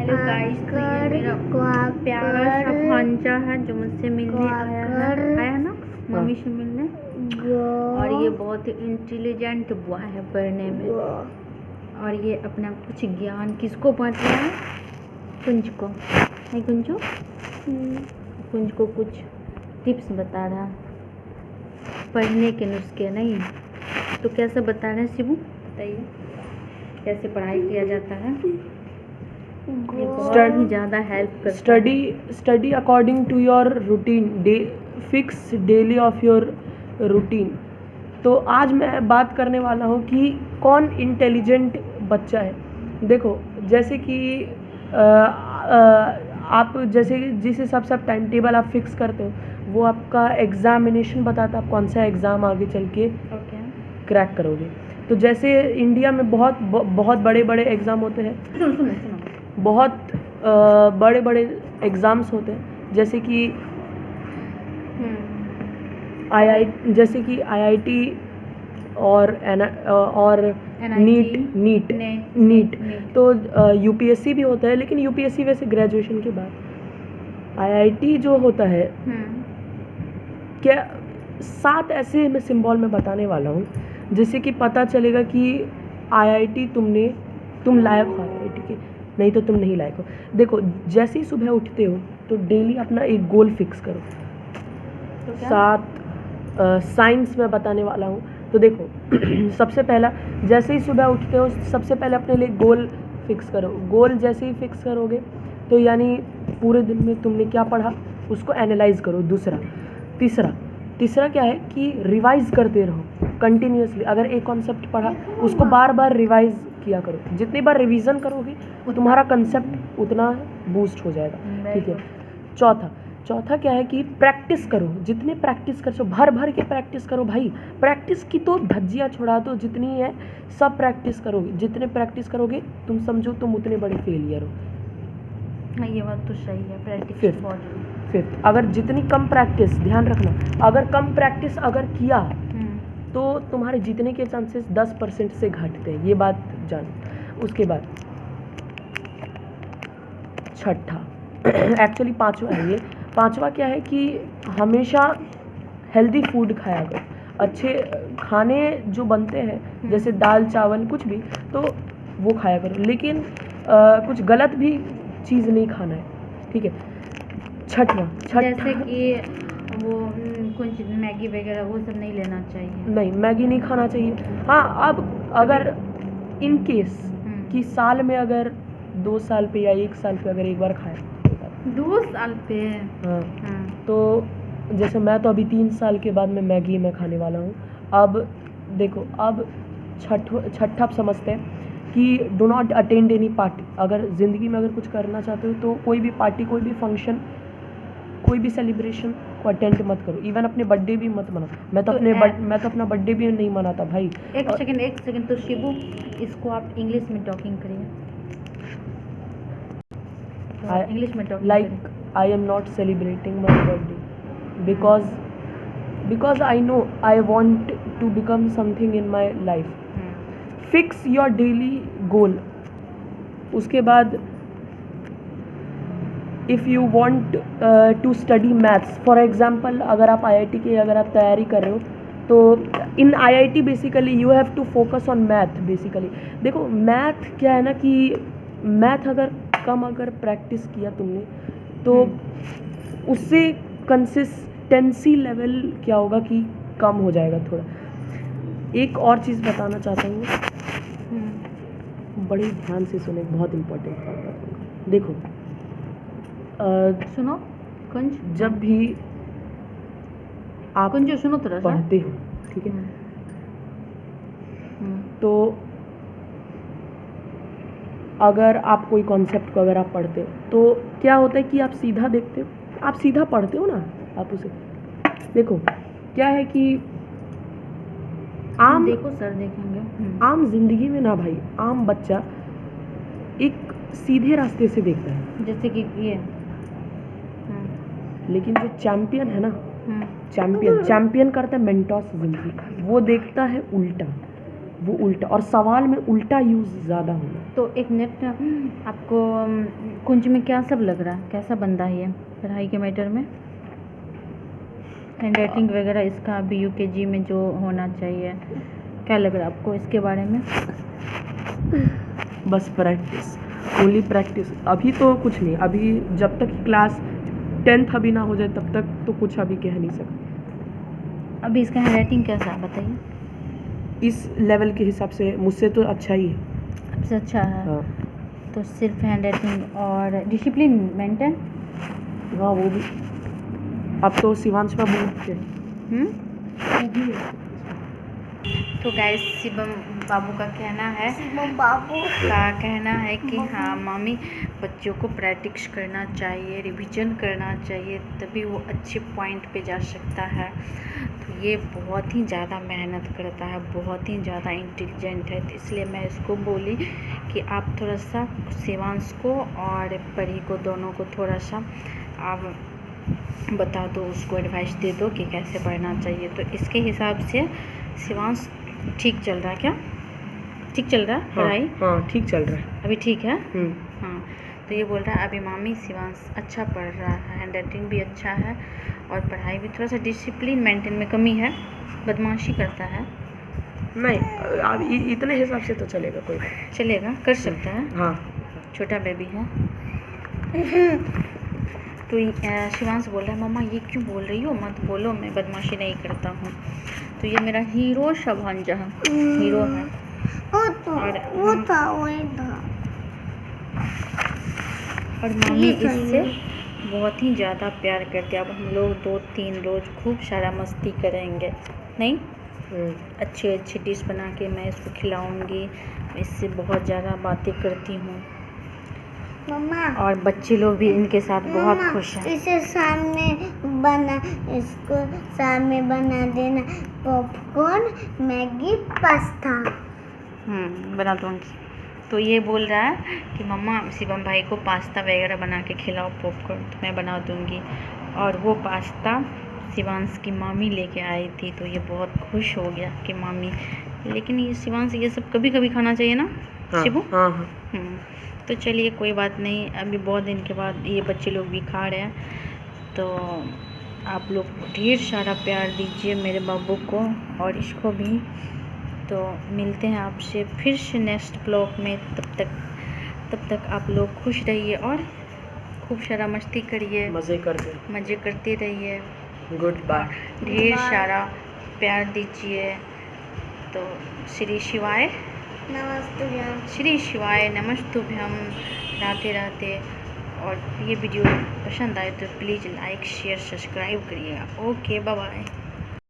Hello guys, तो ये मेरा प्यारा सा भांजा है जो मुझसे मिलने आया ना मम्मी से मिलने। और ये बहुत ही इंटेलिजेंट बुआ है पढ़ने में, और ये अपना कुछ ज्ञान किसको बांट रहा है? कुंज को। नहीं कुंजू, कुंज को कुछ टिप्स बता रहा है पढ़ने के नुस्खे। नहीं तो कैसे बता रहे हैं शिबू? बताइए कैसे पढ़ाई किया जाता है। ये बहुत ही ज़्यादा हेल्प करता है। Study according to your routine, fix daily of your routine. तो आज मैं बात करने वाला हूँ कि कौन इंटेलिजेंट बच्चा है। देखो, जैसे कि आप जैसे जिस हिसाब से आप टाइम टेबल आप फिक्स करते हो, वो आपका एग्जामिनेशन बताता है आप कौन सा एग्ज़ाम आगे चल के क्रैक करोगे। तो जैसे इंडिया में बहुत बड़े बड़े एग्ज़ाम होते हैं, बहुत बड़े बड़े एग्ज़ाम्स होते हैं, जैसे कि आईआईटी और नीट। तो यूपीएससी भी होता है, लेकिन यूपीएससी वैसे ग्रेजुएशन के बाद। आईआईटी जो होता है, क्या 7 ऐसे मैं सिंबल में बताने वाला हूँ जिससे कि पता चलेगा कि आईआईटी तुम लायक हो आईआईटी के, नहीं तो तुम नहीं लायक हो। देखो, जैसे ही सुबह उठते हो तो डेली अपना एक गोल फिक्स करो। तो 7 साइंस में बताने वाला हूँ। तो देखो सबसे पहला, जैसे ही सुबह उठते हो सबसे पहले अपने लिए गोल फिक्स करो। गोल जैसे ही फिक्स करोगे तो यानी पूरे दिन में तुमने क्या पढ़ा उसको एनालाइज करो। तीसरा क्या है कि रिवाइज करते रहो कंटिन्यूसली। अगर एक कॉन्सेप्ट पढ़ा उसको बार बार रिवाइज किया करो। जितनी बार रिवीजन करोगे तुम्हारा कंसेप्ट उतना बूस्ट हो जाएगा। ठीक है। चौथा क्या है कि प्रैक्टिस करो। जितने प्रैक्टिस कर सो भर के प्रैक्टिस करो भाई। प्रैक्टिस की तो धज्जियाँ छुड़ा दो, जितनी है सब प्रैक्टिस करोगे। जितने प्रैक्टिस करोगे तुम समझो तुम उतने बड़े फेलियर हो। हाँ, ये बात तो सही है। प्रैक्टिस फिफ्थ, अगर जितनी कम प्रैक्टिस, ध्यान रखना, अगर कम प्रैक्टिस अगर किया तो तुम्हारे जीतने के चांसेस 10% से घटते हैं। ये बात जानो। उसके बाद छठा एक्चुअली पांचवा है। ये पांचवा क्या है कि हमेशा हेल्दी फूड खाया करो। अच्छे खाने जो बनते हैं जैसे दाल चावल कुछ भी, तो वो खाया करो, लेकिन कुछ गलत भी चीज़ नहीं खाना है। ठीक है। छठा जैसे कि वो कुछ मैगी वगैरह वो सब नहीं लेना चाहिए। नहीं, मैगी नहीं खाना चाहिए। हाँ, अब अगर इन केस कि साल में अगर 2 साल पे या 1 साल पे अगर एक बार खाए 2 साल पे। हाँ। तो जैसे मैं तो अभी 3 साल के बाद मैं मैगी में खाने वाला हूँ। अब देखो, अब छठा समझते हैं कि do not attend any party. अगर ज़िंदगी में अगर कुछ करना चाहते हो तो कोई भी पार्टी, कोई भी फंक्शन, कोई भी सेलिब्रेशन को अटेंड मत करो। इवन अपने बर्थडे भी मत मनाओ। मैं तो अपना बर्थडे भी नहीं मनाता भाई। एक सेकंड तो शिबू, इसको आप इंग्लिश में टॉकिंग करिए। इंग्लिश में talking like I am not celebrating my birthday because I know I want to become something in my life. Fix your daily goal. उसके बाद if you want to study maths, for example अगर आप IIT की अगर आप तैयारी कर रहे हो तो in IIT basically you have to focus on math. Basically देखो, मैथ क्या है ना कि मैथ अगर प्रैक्टिस किया तुमने तो उससे कंसिस्टेंसी लेवल क्या होगा कि कम हो जाएगा थोड़ा। एक और चीज़ बताना चाहता हूँ, बड़े ध्यान से सुने, बहुत इम्पोर्टेंट बात बताऊँगा। देखो, सुनो कुंज, जब भी आप कुंज सुनो थोड़ा पढ़ते हो, ठीक है, तो अगर आप कोई कॉन्सेप्ट को अगर आप पढ़ते हो तो क्या होता है कि आप सीधा देखते हो, आप सीधा पढ़ते हो ना, आप उसे देखो। क्या है कि आम देखो सर देखेंगे आम जिंदगी में ना भाई, आम बच्चा एक सीधे रास्ते से देखता है, जैसे कि ये लेकिन जो चैंपियन है ना, चैंपियन करता है मेंटोस जिंदगी, वो देखता है उल्टा। वो उल्टा, और सवाल में उल्टा यूज़ ज़्यादा होना। तो एक मिनट, आपको कुंज में क्या सब लग रहा है, कैसा बंदा है ये पढ़ाई के मैटर में, हैंड राइटिंग वगैरह इसका अभी यूकेजी में जो होना चाहिए, क्या लग रहा है आपको इसके बारे में? बस प्रैक्टिस, ओनली प्रैक्टिस। अभी तो कुछ नहीं, अभी जब तक क्लास 10th अभी ना हो जाए तब तक तो कुछ अभी कह नहीं सकते। अभी इसका हैंड राइटिंग कैसा है बताइए? इस लेवल के हिसाब से मुझसे तो अच्छा ही है। सबसे अच्छा है। हाँ तो सिर्फ हैंड राइटिंग और डिसिप्लिन मेंटेन। हाँ वो भी। अब तो शिवांश बाबू के तो गाइस शिवम बाबू का कहना है, कि हाँ मम्मी बच्चों को प्रैक्टिस करना चाहिए, रिवीजन करना चाहिए, तभी वो अच्छे पॉइंट पे जा सकता है। तो ये बहुत ही ज़्यादा मेहनत करता है, बहुत ही ज़्यादा इंटेलिजेंट है, तो इसलिए मैं इसको बोली कि आप थोड़ा सा शिवांश को और परी को दोनों को थोड़ा सा आप बता दो, उसको एडवाइस दे दो कि कैसे पढ़ना चाहिए। तो इसके हिसाब से शिवांश ठीक चल रहा है क्या? ठीक चल रहा है पढ़ाई? हाँ ठीक चल रहा है अभी ठीक है। हाँ तो ये बोल रहा है अभी मामी शिवांश अच्छा पढ़ रहा है, हैंड राइटिंग भी अच्छा है और पढ़ाई भी, थोड़ा सा डिसिप्लिन मेंटेन में कमी है, बदमाशी करता है। नहीं अब इतने हिसाब से तो चलेगा, कोई चलेगा, कर सकता है। हाँ छोटा बेबी है। तो शिवांश बोल रहा है मम्मा ये क्यों बोल रही हो, मत बोलो, मैं बदमाशी नहीं करता हूँ। तो ये मेरा हीरो शभांजा है, हीरो है। और मामी इससे बहुत ही ज़्यादा प्यार करती है। अब हम लोग 2-3 रोज़ खूब सारा मस्ती करेंगे, नहीं? अच्छे अच्छे डिश बना के मैं इसको खिलाऊंगी, इससे बहुत ज़्यादा बातें करती हूँ और बच्चे लोग भी इनके साथ बहुत खुश हैं। इसको सामने बना देना पॉपकॉर्न, मैगी, पास्ता। बना दूँगी। तो ये बोल रहा है कि मम्मा शिवम भाई को पास्ता वगैरह बना के खिलाओ, पॉपकॉर्न तो मैं बना दूँगी। और वो पास्ता शिवांश की मामी लेके आई थी, तो ये बहुत खुश हो गया कि मामी, लेकिन ये शिवांश ये सब कभी कभी खाना चाहिए ना शिवू? हाँ। तो चलिए कोई बात नहीं, अभी बहुत दिन के बाद ये बच्चे लोग भी खा रहे हैं, तो आप लोग ढेर सारा प्यार दीजिए मेरे बाबू को और इसको भी। तो मिलते हैं आपसे फिर से नेक्स्ट ब्लॉग में, तब तक आप लोग खुश रहिए और खूब सारा मस्ती करिए, मज़े करते रहिए। Good bye. ढेर सारा प्यार दीजिए। तो श्री शिवाय नमस्तुभ्यम राधे राधे। और ये वीडियो पसंद आए तो प्लीज़ लाइक शेयर सब्सक्राइब करिएगा। Okay bye bye.